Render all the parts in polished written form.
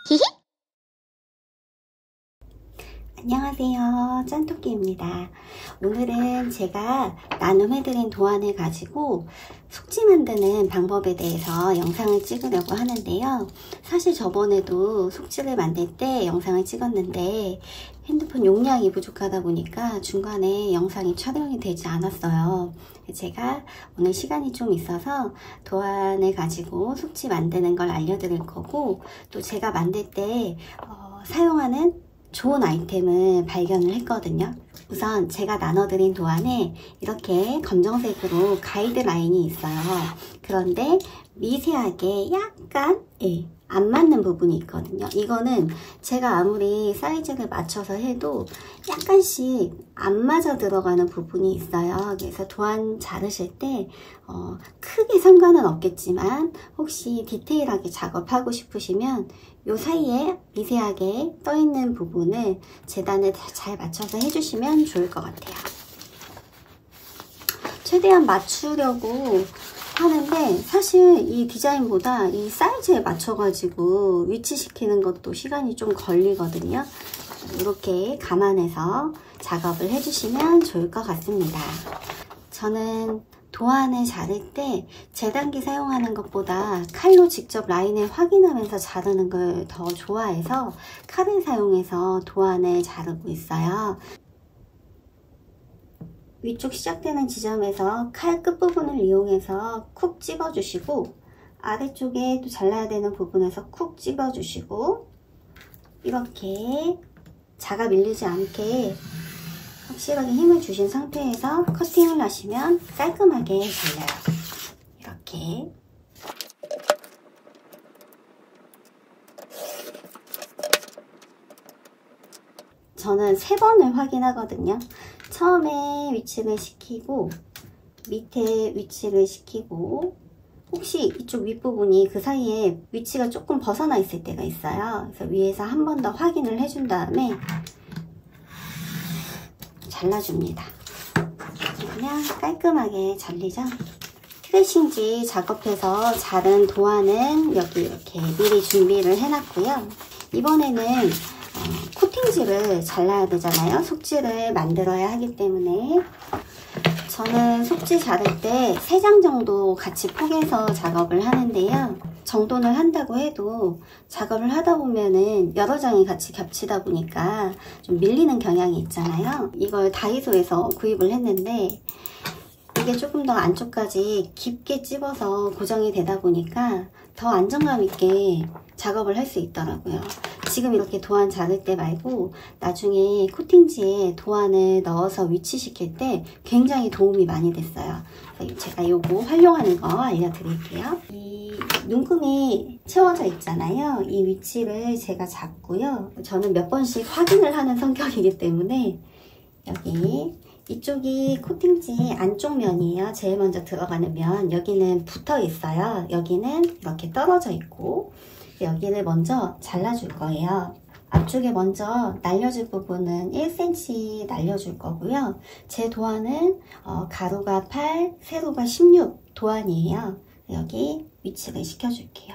히히! 안녕하세요, 짠토끼입니다. 오늘은 제가 나눔해드린 도안을 가지고 속지 만드는 방법에 대해서 영상을 찍으려고 하는데요. 사실 저번에도 속지를 만들 때 영상을 찍었는데 핸드폰 용량이 부족하다 보니까 중간에 영상이 촬영이 되지 않았어요. 제가 오늘 시간이 좀 있어서 도안을 가지고 속지 만드는 걸 알려드릴 거고, 또 제가 만들 때 사용하는 좋은 아이템을 발견을 했거든요. 우선 제가 나눠드린 도안에 이렇게 검정색으로 가이드라인이 있어요. 그런데 미세하게 약간 안 맞는 부분이 있거든요. 이거는 제가 아무리 사이즈를 맞춰서 해도 약간씩 안 맞아 들어가는 부분이 있어요. 그래서 도안 자르실 때 크게 상관은 없겠지만 혹시 디테일하게 작업하고 싶으시면 요 사이에 미세하게 떠있는 부분을 재단을 잘 맞춰서 해주시면 좋을 것 같아요. 최대한 맞추려고 하는데 사실 이 디자인보다 이 사이즈에 맞춰가지고 위치시키는 것도 시간이 좀 걸리거든요. 이렇게 감안해서 작업을 해주시면 좋을 것 같습니다. 저는 도안을 자를 때 재단기 사용하는 것보다 칼로 직접 라인을 확인하면서 자르는 걸 더 좋아해서 칼을 사용해서 도안을 자르고 있어요. 위쪽 시작되는 지점에서 칼 끝부분을 이용해서 쿡 찍어주시고, 아래쪽에 또 잘라야 되는 부분에서 쿡 찍어주시고, 이렇게 자가 밀리지 않게 확실하게 힘을 주신 상태에서 커팅을 하시면 깔끔하게 잘려요. 이렇게. 저는 3번을 확인하거든요. 처음에 위치를 시키고, 밑에 위치를 시키고, 혹시 이쪽 윗부분이 그 사이에 위치가 조금 벗어나 있을 때가 있어요. 그래서 위에서 한 번 더 확인을 해준 다음에 잘라줍니다. 그냥 깔끔하게 잘리죠. 트레싱지 작업해서 자른 도안은 여기 이렇게 미리 준비를 해놨고요. 이번에는 코팅지를 잘라야 되잖아요. 속지를 만들어야 하기 때문에 저는 속지 자를 때 3장 정도 같이 포개서 작업을 하는데요. 정돈을 한다고 해도 작업을 하다 보면은 여러 장이 같이 겹치다 보니까 좀 밀리는 경향이 있잖아요. 이걸 다이소에서 구입을 했는데 이게 조금 더 안쪽까지 깊게 찝어서 고정이 되다 보니까 더 안정감 있게 작업을 할 수 있더라고요. 지금 이렇게 도안 자를 때 말고 나중에 코팅지에 도안을 넣어서 위치시킬 때 굉장히 도움이 많이 됐어요. 제가 요거 활용하는 거 알려드릴게요. 이 눈금이 채워져 있잖아요. 이 위치를 제가 잡고요. 저는 몇 번씩 확인을 하는 성격이기 때문에 여기 이쪽이 코팅지 안쪽 면이에요. 제일 먼저 들어가는 면. 여기는 붙어 있어요. 여기는 이렇게 떨어져 있고, 여기를 먼저 잘라줄 거예요. 앞쪽에 먼저 날려줄 부분은 1cm 날려줄 거고요. 제 도안은 가로가 8, 세로가 16 도안이에요. 여기 위치를 시켜줄게요.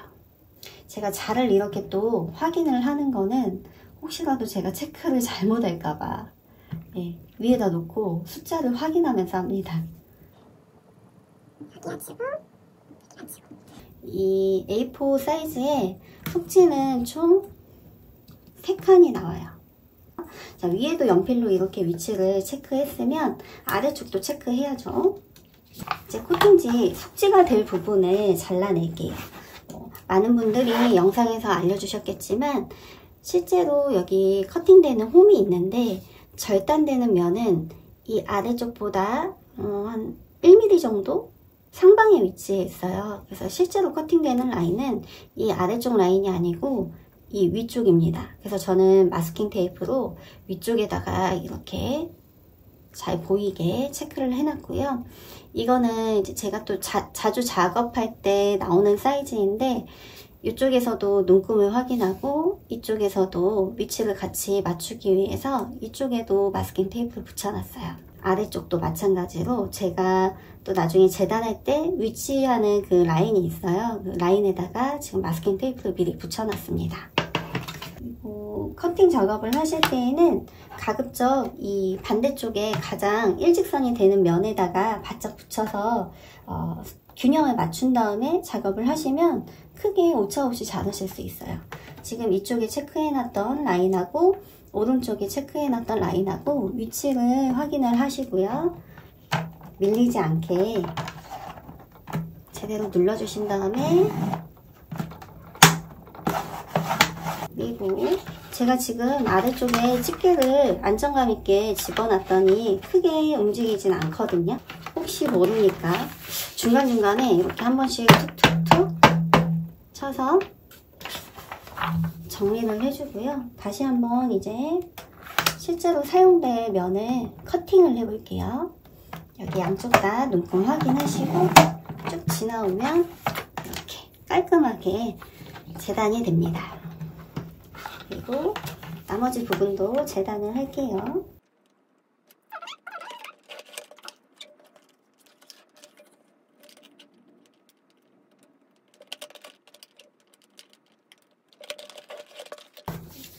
제가 자를 이렇게 또 확인을 하는 거는 혹시라도 제가 체크를 잘못할까봐 위에다 놓고 숫자를 확인하면서 합니다. 이 A4 사이즈의 속지는 총 3칸이 나와요. 자, 위에도 연필로 이렇게 위치를 체크했으면 아래쪽도 체크해야죠. 이제 코팅지 속지가 될 부분을 잘라낼게요. 많은 분들이 영상에서 알려주셨겠지만 실제로 여기 커팅되는 홈이 있는데 절단되는 면은 이 아래쪽보다 한 1mm 정도 상방에 위치해 있어요. 그래서 실제로 커팅되는 라인은 이 아래쪽 라인이 아니고 이 위쪽입니다. 그래서 저는 마스킹 테이프로 위쪽에다가 이렇게 잘 보이게 체크를 해놨고요. 이거는 이제 제가 또 자주 작업할 때 나오는 사이즈인데 이쪽에서도 눈금을 확인하고 이쪽에서도 위치를 같이 맞추기 위해서 이쪽에도 마스킹 테이프를 붙여놨어요. 아래쪽도 마찬가지로 제가 또 나중에 재단할 때 위치하는 그 라인이 있어요. 그 라인에다가 지금 마스킹 테이프를 미리 붙여놨습니다. 그리고 커팅 작업을 하실 때에는 가급적 이 반대쪽에 가장 일직선이 되는 면에다가 바짝 붙여서 균형을 맞춘 다음에 작업을 하시면 크게 오차 없이 자르실 수 있어요. 지금 이쪽에 체크해놨던 라인하고 오른쪽에 체크해놨던 라인하고 위치를 확인을 하시고요. 밀리지 않게 제대로 눌러주신 다음에, 그리고 제가 지금 아래쪽에 집게를 안정감 있게 집어놨더니 크게 움직이진 않거든요. 혹시 모르니까 중간중간에 이렇게 한 번씩 툭툭툭 쳐서 정리를 해주고요. 다시 한번 이제 실제로 사용될 면을 커팅을 해볼게요. 여기 양쪽 다 눈금 확인하시고 쭉 지나오면 이렇게 깔끔하게 재단이 됩니다. 그리고 나머지 부분도 재단을 할게요.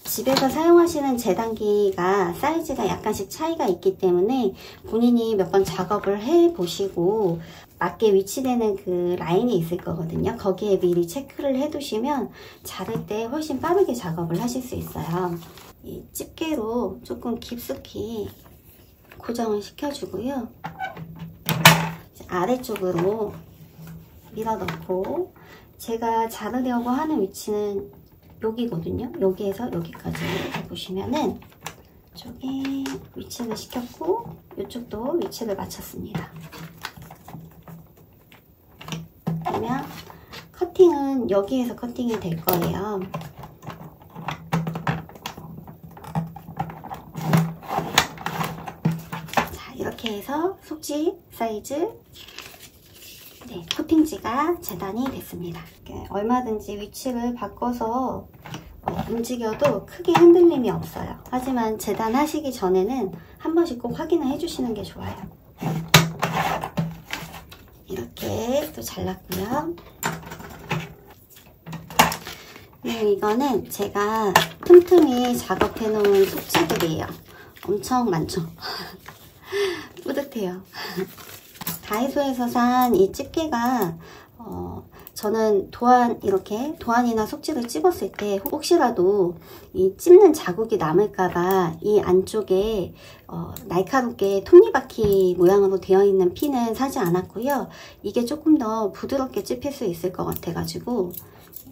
집에서 사용하시는 재단기가 사이즈가 약간씩 차이가 있기 때문에 본인이 몇 번 작업을 해 보시고 맞게 위치되는 그 라인이 있을 거거든요. 거기에 미리 체크를 해 두시면 자를 때 훨씬 빠르게 작업을 하실 수 있어요. 이 집게로 조금 깊숙이 고정을 시켜주고요. 아래쪽으로 밀어 넣고, 제가 자르려고 하는 위치는 여기거든요. 여기에서 여기까지 보시면은 이쪽에 위치를 시켰고 이쪽도 위치를 맞췄습니다. 그러면 커팅은 여기에서 커팅이 될 거예요. 자, 이렇게 해서 속지 사이즈 코팅지가 재단이 됐습니다. 얼마든지 위치를 바꿔서 움직여도 크게 흔들림이 없어요. 하지만 재단하시기 전에는 한 번씩 꼭 확인을 해주시는 게 좋아요. 이렇게 또 잘랐고요. 이거는 제가 틈틈이 작업해 놓은 속지들이에요. 엄청 많죠? 뿌듯해요. 다이소에서 산 이 집게가 저는 이렇게 도안이나 속지를 찝었을 때 혹시라도 이 찝는 자국이 남을까봐 이 안쪽에 날카롭게 톱니바퀴 모양으로 되어 있는 핀은 사지 않았고요. 이게 조금 더 부드럽게 찝힐 수 있을 것 같아가지고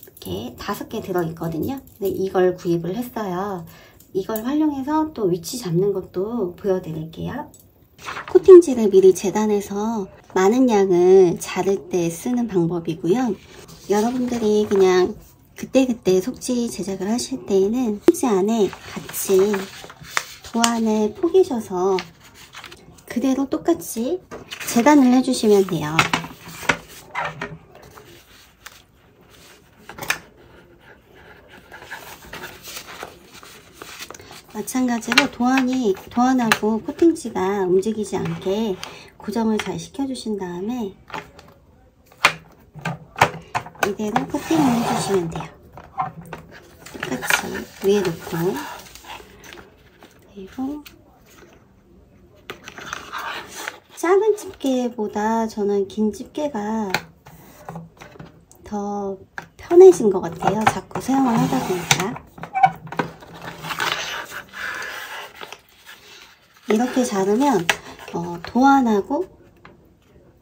이렇게 5개 들어있거든요. 근데 이걸 구입을 했어요. 이걸 활용해서 또 위치 잡는 것도 보여드릴게요. 코팅지를 미리 재단해서 많은 양을 자를 때 쓰는 방법이고요. 여러분들이 그냥 그때그때 속지 제작을 하실 때에는 속지 안에 같이 도안을 포개셔서 그대로 똑같이 재단을 해주시면 돼요. 마찬가지로 도안하고 코팅지가 움직이지 않게 고정을 잘 시켜주신 다음에 이대로 코팅을 해주시면 돼요. 똑같이 위에 놓고, 그리고 작은 집게보다 저는 긴 집게가 더 편해진 것 같아요. 자꾸 사용을 하다 보니까. 이렇게 자르면 도안하고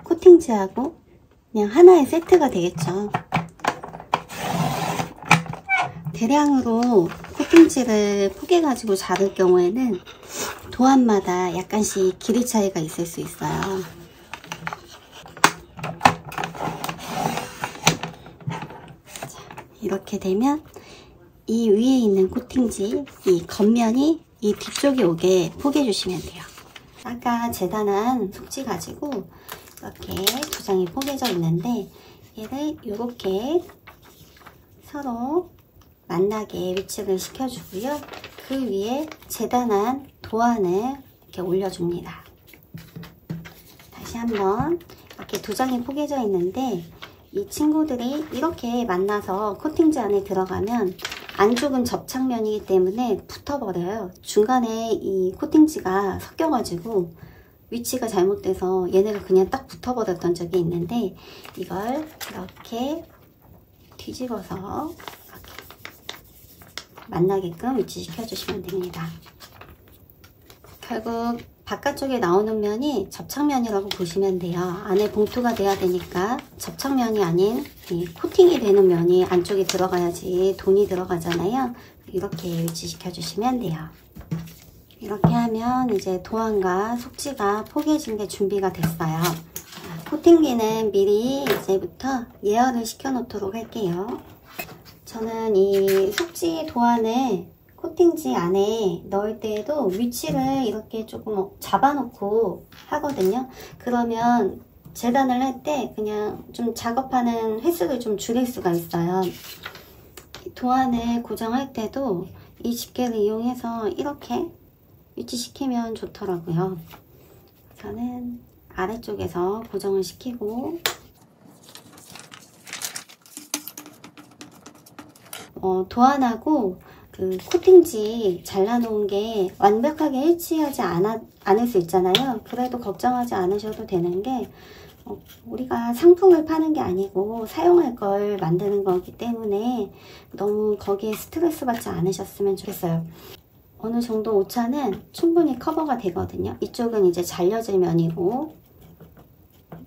코팅지하고 그냥 하나의 세트가 되겠죠. 대량으로 코팅지를 포개 가지고 자를 경우에는 도안마다 약간씩 길이 차이가 있을 수 있어요. 자, 이렇게 되면 이 위에 있는 코팅지, 이 겉면이 이 뒤쪽에 오게 포개주시면 돼요. 아까 재단한 속지 가지고 이렇게 2장이 포개져 있는데 얘를 이렇게 서로 만나게 위치를 시켜주고요. 그 위에 재단한 도안을 이렇게 올려줍니다. 다시 한번 이렇게 2장이 포개져 있는데 이 친구들이 이렇게 만나서 코팅지 안에 들어가면 안쪽은 접착면이기 때문에 붙어버려요. 중간에 이 코팅지가 섞여가지고 위치가 잘못돼서 얘네가 그냥 딱 붙어버렸던 적이 있는데, 이걸 이렇게 뒤집어서 만나게끔 위치시켜 주시면 됩니다. 결국 바깥쪽에 나오는 면이 접착면이라고 보시면 돼요. 안에 봉투가 돼야 되니까 접착면이 아닌 이 코팅이 되는 면이 안쪽에 들어가야지 돈이 들어가잖아요. 이렇게 위치시켜 주시면 돼요. 이렇게 하면 이제 도안과 속지가 포개진 게 준비가 됐어요. 코팅기는 미리 이제부터 예열을 시켜 놓도록 할게요. 저는 이 속지 도안을 코팅지 안에 넣을 때에도 위치를 이렇게 조금 잡아놓고 하거든요. 그러면 재단을 할 때 그냥 좀 작업하는 횟수를 좀 줄일 수가 있어요. 도안을 고정할 때도 이 집게를 이용해서 이렇게 위치시키면 좋더라고요. 저는 아래쪽에서 고정을 시키고 도안하고 그 코팅지 잘라놓은 게 완벽하게 일치하지 않을 수 있잖아요. 그래도 걱정하지 않으셔도 되는 게 우리가 상품을 파는 게 아니고 사용할 걸 만드는 거기 때문에 너무 거기에 스트레스 받지 않으셨으면 좋겠어요. 어느 정도 오차는 충분히 커버가 되거든요. 이쪽은 이제 잘려질 면이고,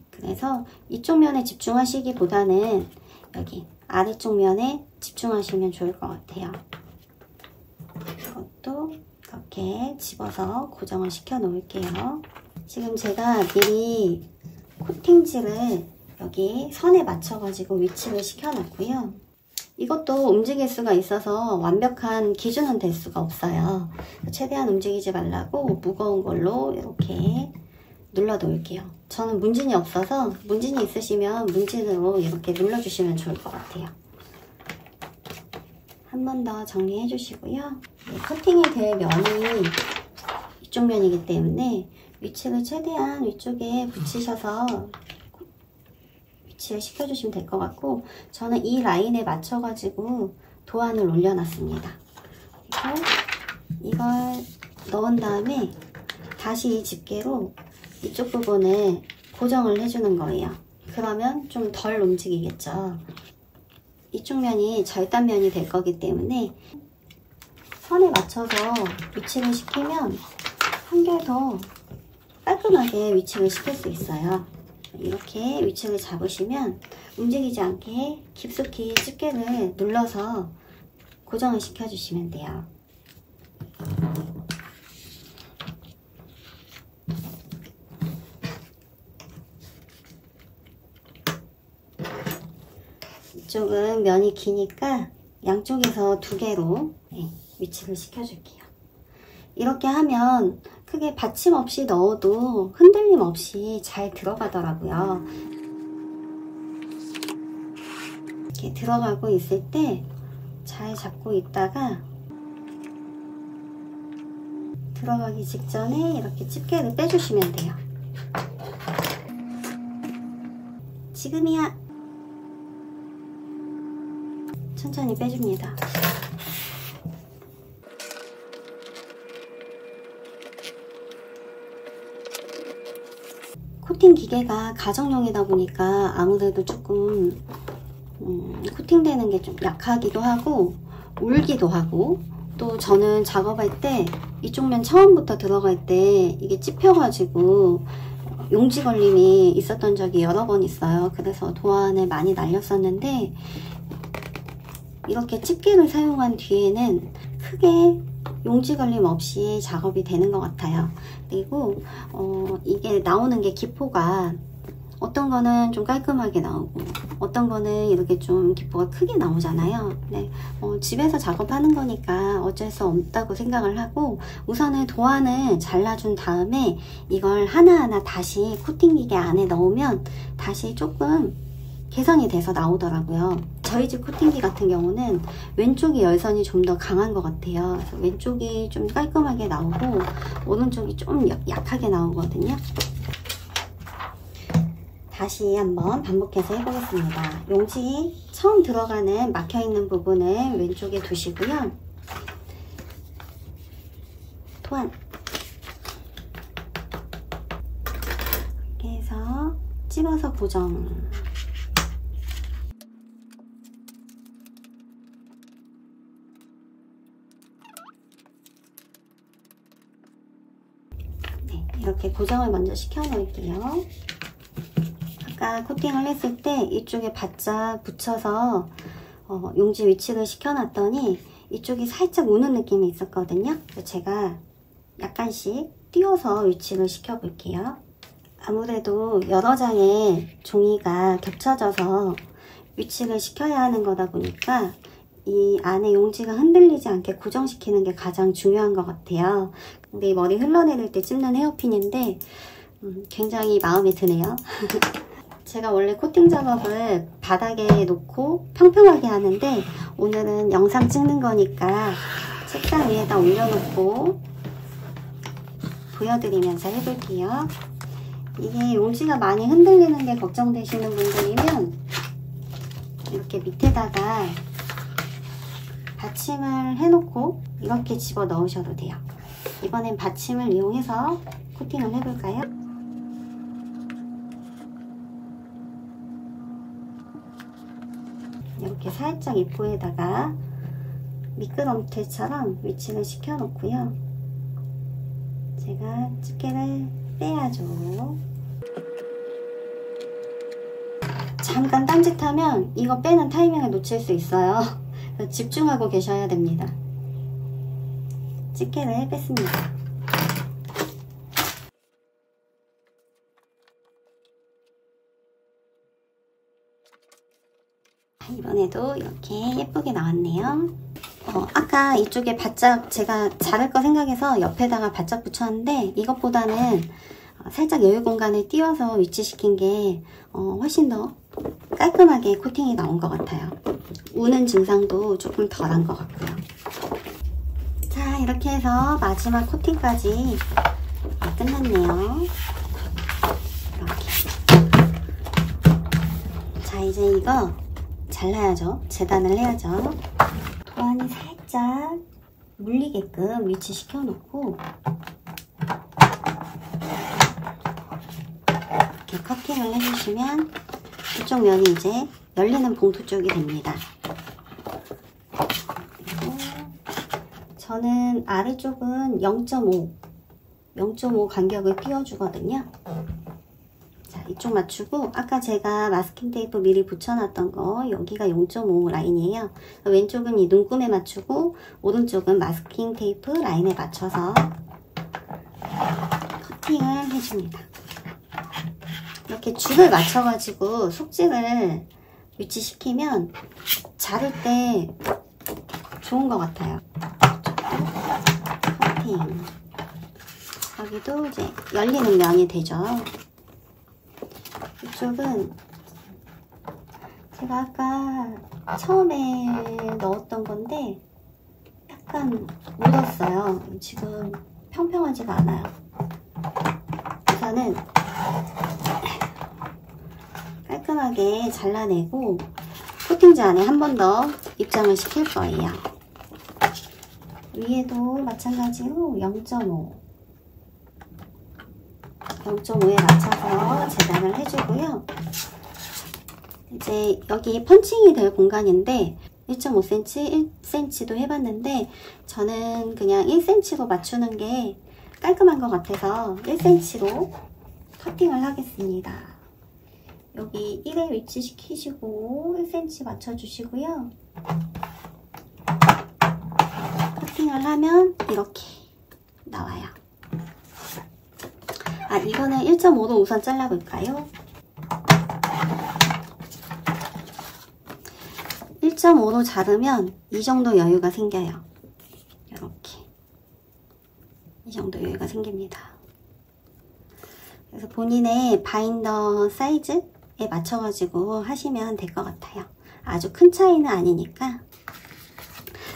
그래서 이쪽 면에 집중하시기보다는 여기 아래쪽 면에 집중하시면 좋을 것 같아요. 이것도 이렇게 집어서 고정을 시켜 놓을게요. 지금 제가 미리 코팅지를 여기 선에 맞춰 가지고 위치를 시켜 놓고요. 이것도 움직일 수가 있어서 완벽한 기준은 될 수가 없어요. 최대한 움직이지 말라고 무거운 걸로 이렇게 눌러 놓을게요. 저는 문진이 없어서 문진이 있으시면 문진으로 이렇게 눌러주시면 좋을 것 같아요. 한 번 더 정리해 주시고요. 커팅이 될 면이 이쪽 면이기 때문에 위치를 최대한 위쪽에 붙이셔서 위치를 시켜주시면 될 것 같고, 저는 이 라인에 맞춰가지고 도안을 올려놨습니다. 그리고 이걸 넣은 다음에 다시 이 집게로 이쪽 부분을 고정을 해주는 거예요. 그러면 좀 덜 움직이겠죠. 이쪽 면이 절단면이 될 거기 때문에 선에 맞춰서 위치를 시키면 한결 더 깔끔하게 위치를 시킬 수 있어요. 이렇게 위치를 잡으시면 움직이지 않게 깊숙이 집게를 눌러서 고정을 시켜주시면 돼요. 이쪽은 면이 기니까 양쪽에서 2개로 위치를 시켜줄게요. 이렇게 하면 크게 받침 없이 넣어도 흔들림 없이 잘 들어가더라고요. 이렇게 들어가고 있을 때 잘 잡고 있다가 들어가기 직전에 이렇게 집게를 빼주시면 돼요. 지금이야! 천천히 빼줍니다. 코팅 기계가 가정용이다 보니까 아무래도 조금 코팅되는 게 좀 약하기도 하고 울기도 하고, 또 저는 작업할 때 이쪽 면 처음부터 들어갈 때 이게 찝혀가지고 용지 걸림이 있었던 적이 여러 번 있어요. 그래서 도안을 많이 날렸었는데 이렇게 집게를 사용한 뒤에는 크게 용지 걸림 없이 작업이 되는 것 같아요. 그리고 이게 나오는 게 기포가 어떤 거는 좀 깔끔하게 나오고 어떤 거는 이렇게 좀 기포가 크게 나오잖아요. 네, 집에서 작업하는 거니까 어쩔 수 없다고 생각을 하고 우선은 도안을 잘라준 다음에 이걸 하나하나 다시 코팅기계 안에 넣으면 다시 조금 개선이 돼서 나오더라고요. 저희 집 코팅기 같은 경우는 왼쪽이 열선이 좀 더 강한 것 같아요. 그래서 왼쪽이 좀 깔끔하게 나오고 오른쪽이 좀 약하게 나오거든요. 다시 한번 반복해서 해보겠습니다. 용지 처음 들어가는 막혀있는 부분을 왼쪽에 두시고요. 도안 이렇게 해서 찝어서 고정. 네, 이렇게 고정을 먼저 시켜 놓을게요. 아까 코팅을 했을 때 이쪽에 바짝 붙여서 용지 위치를 시켜놨더니 이쪽이 살짝 우는 느낌이 있었거든요. 그래서 제가 약간씩 띄워서 위치를 시켜볼게요. 아무래도 여러 장의 종이가 겹쳐져서 위치를 시켜야 하는 거다 보니까 이 안에 용지가 흔들리지 않게 고정시키는 게 가장 중요한 것 같아요. 근데 이 머리 흘러내릴 때 찝는 헤어핀인데 굉장히 마음에 드네요. 제가 원래 코팅 작업을 바닥에 놓고 평평하게 하는데 오늘은 영상 찍는 거니까 책상 위에다 올려놓고 보여드리면서 해볼게요. 이게 용지가 많이 흔들리는 게 걱정되시는 분들이면 이렇게 밑에다가 받침을 해놓고 이렇게 집어 넣으셔도 돼요. 이번엔 받침을 이용해서 코팅을 해볼까요? 이렇게 살짝 입구에다가 미끄럼틀처럼 위치를 시켜 놓고요. 제가 집게를 빼야죠. 잠깐 딴짓하면 이거 빼는 타이밍을 놓칠 수 있어요. 그래서 집중하고 계셔야 됩니다. 집게를 뺐습니다. 이번에도 이렇게 예쁘게 나왔네요. 아까 이쪽에 바짝 제가 자를 거 생각해서 옆에다가 바짝 붙였는데 이것보다는 살짝 여유 공간을 띄워서 위치시킨 게 훨씬 더 깔끔하게 코팅이 나온 것 같아요. 우는 증상도 조금 덜한 것 같고요. 자, 이렇게 해서 마지막 코팅까지 끝났네요. 이렇게. 자, 이제 이거 잘라야죠. 재단을 해야죠. 도안이 살짝 물리게끔 위치시켜 놓고 이렇게 커팅을 해주시면 이쪽 면이 이제 열리는 봉투 쪽이 됩니다. 그리고 저는 아래쪽은 0.5 간격을 띄워주거든요. 자, 이쪽 맞추고 아까 제가 마스킹 테이프 미리 붙여놨던 거 여기가 0.5 라인이에요. 왼쪽은 이 눈금에 맞추고 오른쪽은 마스킹 테이프 라인에 맞춰서 커팅을 해줍니다. 이렇게 줄을 맞춰가지고 속직을 위치시키면 자를 때 좋은 것 같아요. 커팅. 여기도 이제 열리는 면이 되죠. 이쪽은 제가 아까 처음에 넣었던 건데 약간 묻었어요. 지금 평평하지가 않아요. 우선은 깔끔하게 잘라내고 코팅지 안에 한 번 더 입장을 시킬 거예요. 위에도 마찬가지로 0.5에 맞춰서 재단을 해주고요. 이제 여기 펀칭이 될 공간인데 1.5cm, 1cm도 해봤는데 저는 그냥 1cm로 맞추는 게 깔끔한 것 같아서 1cm로 커팅을 하겠습니다. 여기 1에 위치시키시고 1cm 맞춰주시고요. 커팅을 하면 이렇게 나와요. 아, 이거는 1.5로 우선 잘라볼까요? 1.5로 자르면 이 정도 여유가 생겨요. 이렇게 이 정도 여유가 생깁니다. 그래서 본인의 바인더 사이즈에 맞춰가지고 하시면 될 것 같아요. 아주 큰 차이는 아니니까.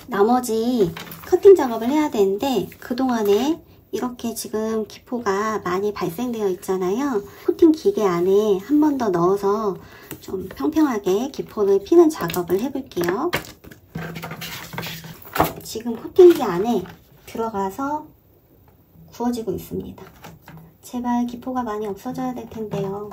나머지 커팅 작업을 해야 되는데 그동안에 이렇게 지금 기포가 많이 발생되어 있잖아요. 코팅 기계 안에 한 번 더 넣어서 좀 평평하게 기포를 피는 작업을 해볼게요. 지금 코팅기 안에 들어가서 구워지고 있습니다. 제발 기포가 많이 없어져야 될 텐데요.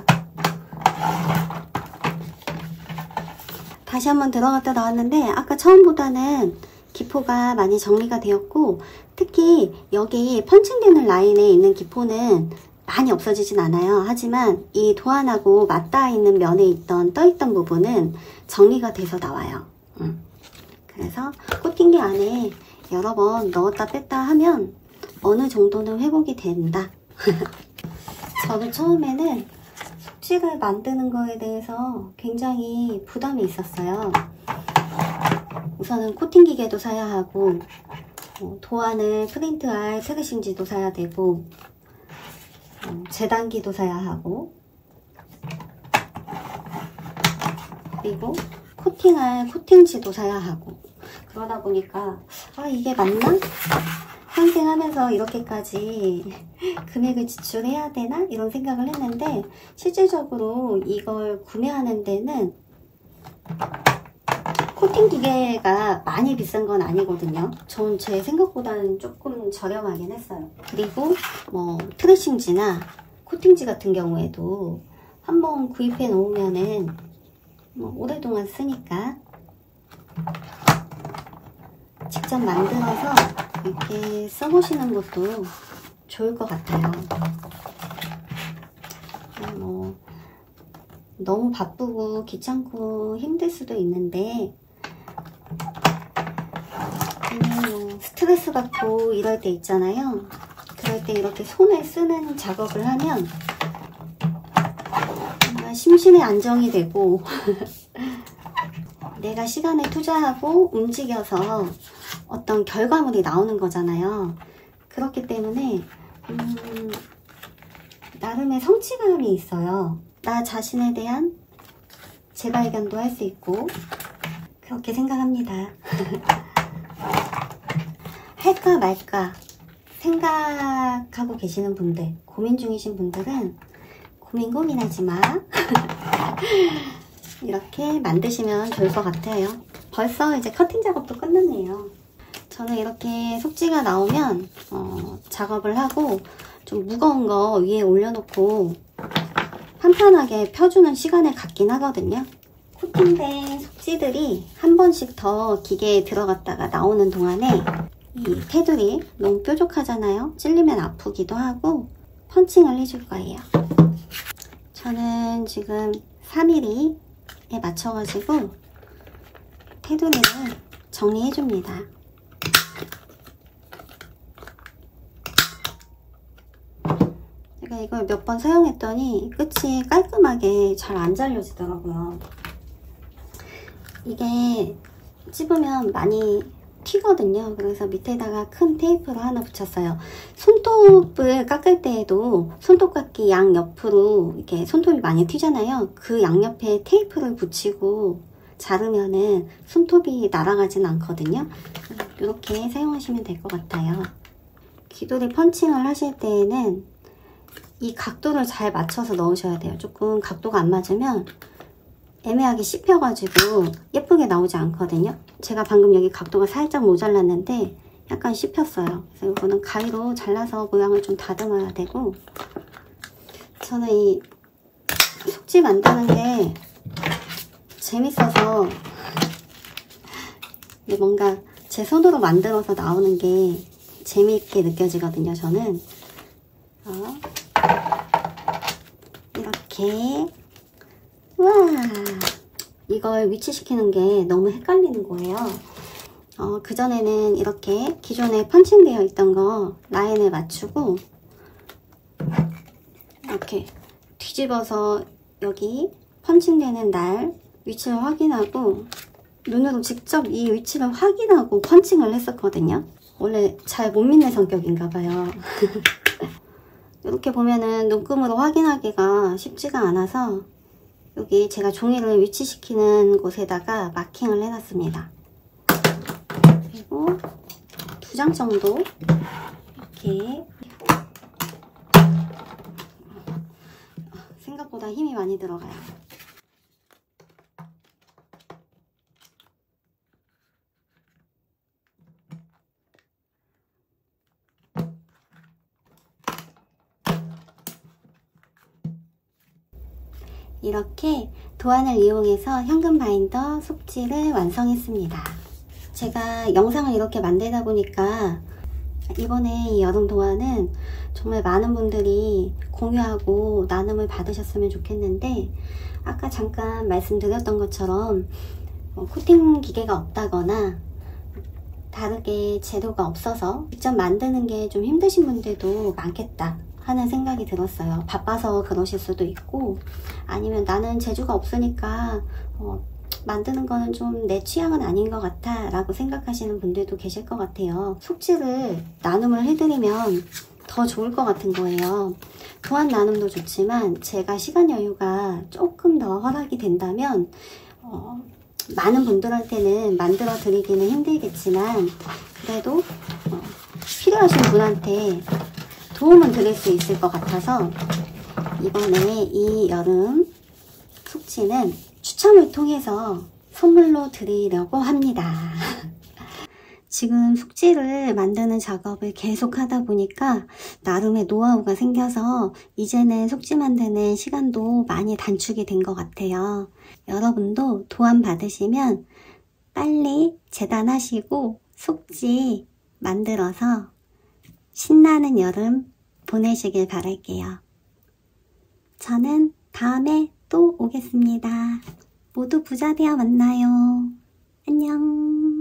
다시 한번 들어갔다 나왔는데 아까 처음보다는 기포가 많이 정리가 되었고, 특히 여기 펀칭되는 라인에 있는 기포는 많이 없어지진 않아요. 하지만 이 도안하고 맞닿아 있는 면에 떠있던 부분은 정리가 돼서 나와요. 그래서 코팅기 안에 여러 번 넣었다 뺐다 하면 어느 정도는 회복이 된다. 저도 처음에는 속지를 만드는 거에 대해서 굉장히 부담이 있었어요. 우선은 코팅 기계도 사야 하고, 도안을 프린트할 트레싱지도 사야 되고, 재단기도 사야 하고, 그리고 코팅할 코팅지도 사야 하고, 그러다 보니까 이게 맞나? 평생하면서 이렇게까지 금액을 지출해야 되나? 이런 생각을 했는데, 실질적으로 이걸 구매하는 데는 코팅 기계가 많이 비싼 건 아니거든요. 전 제 생각보다는 조금 저렴하긴 했어요. 그리고 뭐 트레싱지나 코팅지 같은 경우에도 한번 구입해 놓으면은 뭐 오랫동안 쓰니까 직접 만들어서 이렇게 써보시는 것도 좋을 것 같아요. 뭐 너무 바쁘고 귀찮고 힘들 수도 있는데, 뭐 스트레스 받고 이럴 때 있잖아요. 그럴 때 이렇게 손을 쓰는 작업을 하면 정말 심신의 안정이 되고 내가 시간을 투자하고 움직여서 어떤 결과물이 나오는 거잖아요. 그렇기 때문에 나름의 성취감이 있어요. 나 자신에 대한 재발견도 할 수 있고, 그렇게 생각합니다. 할까 말까 생각하고 계시는 분들, 고민 중이신 분들은 고민하지 마. 이렇게 만드시면 좋을 것 같아요. 벌써 이제 커팅 작업도 끝났네요. 저는 이렇게 속지가 나오면 작업을 하고 좀 무거운 거 위에 올려놓고 판판하게 펴주는 시간을 갖긴 하거든요. 코팅된 속지들이 한 번씩 더 기계에 들어갔다가 나오는 동안에 이 테두리 너무 뾰족하잖아요. 찔리면 아프기도 하고 펀칭을 해줄 거예요. 저는 지금 3mm에 맞춰가지고 테두리를 정리해줍니다. 제가 이걸 몇 번 사용했더니 끝이 깔끔하게 잘 안 잘려지더라고요. 이게 찝으면 많이 튀거든요. 그래서 밑에다가 큰 테이프를 하나 붙였어요. 손톱을 깎을 때에도 손톱깎이 양옆으로 이렇게 손톱이 많이 튀잖아요. 그 양옆에 테이프를 붙이고 자르면은 손톱이 날아가진 않거든요. 이렇게 사용하시면 될 것 같아요. 귀돌이 펀칭을 하실 때에는 이 각도를 잘 맞춰서 넣으셔야 돼요. 조금 각도가 안 맞으면 애매하게 씹혀가지고 예쁘게 나오지 않거든요. 제가 방금 여기 각도가 살짝 모자랐는데 약간 씹혔어요. 그래서 이거는 가위로 잘라서 모양을 좀 다듬어야 되고, 저는 이 속지 만드는 게 재밌어서 뭔가 제 손으로 만들어서 나오는 게 재미있게 느껴지거든요. 저는 이렇게, 와, 이걸 위치시키는 게 너무 헷갈리는 거예요. 그전에는 이렇게 기존에 펀칭되어 있던 거 라인에 맞추고 이렇게 뒤집어서 여기 펀칭되는 날 위치를 확인하고 눈으로 직접 이 위치를 확인하고 펀칭을 했었거든요. 원래 잘 못 믿는 성격인가 봐요. 이렇게 보면은 눈금으로 확인하기가 쉽지가 않아서 여기 제가 종이를 위치시키는 곳에다가 마킹을 해놨습니다. 그리고 2장 정도 이렇게 생각보다 힘이 많이 들어가요. 이렇게 도안을 이용해서 현금 바인더 속지를 완성했습니다. 제가 영상을 이렇게 만들다 보니까 이번에 이 여름 도안은 정말 많은 분들이 공유하고 나눔을 받으셨으면 좋겠는데, 아까 잠깐 말씀드렸던 것처럼 코팅 기계가 없다거나 다르게 재료가 없어서 직접 만드는 게 좀 힘드신 분들도 많겠다 하는 생각이 들었어요. 바빠서 그러실 수도 있고, 아니면 나는 재주가 없으니까 만드는 거는 좀 내 취향은 아닌 것 같아 라고 생각하시는 분들도 계실 것 같아요. 속지를 나눔을 해드리면 더 좋을 것 같은 거예요. 도안 나눔도 좋지만 제가 시간 여유가 조금 더 허락이 된다면 많은 분들한테는 만들어 드리기는 힘들겠지만 그래도 필요하신 분한테 도움은 드릴 수 있을 것 같아서 이번에 이 여름 속지는 추첨을 통해서 선물로 드리려고 합니다. 지금 속지를 만드는 작업을 계속 하다 보니까 나름의 노하우가 생겨서 이제는 속지 만드는 시간도 많이 단축이 된 것 같아요. 여러분도 도안 받으시면 빨리 재단하시고 속지 만들어서 신나는 여름 보내시길 바랄게요. 저는 다음에 또 오겠습니다. 모두 부자 되어 만나요. 안녕.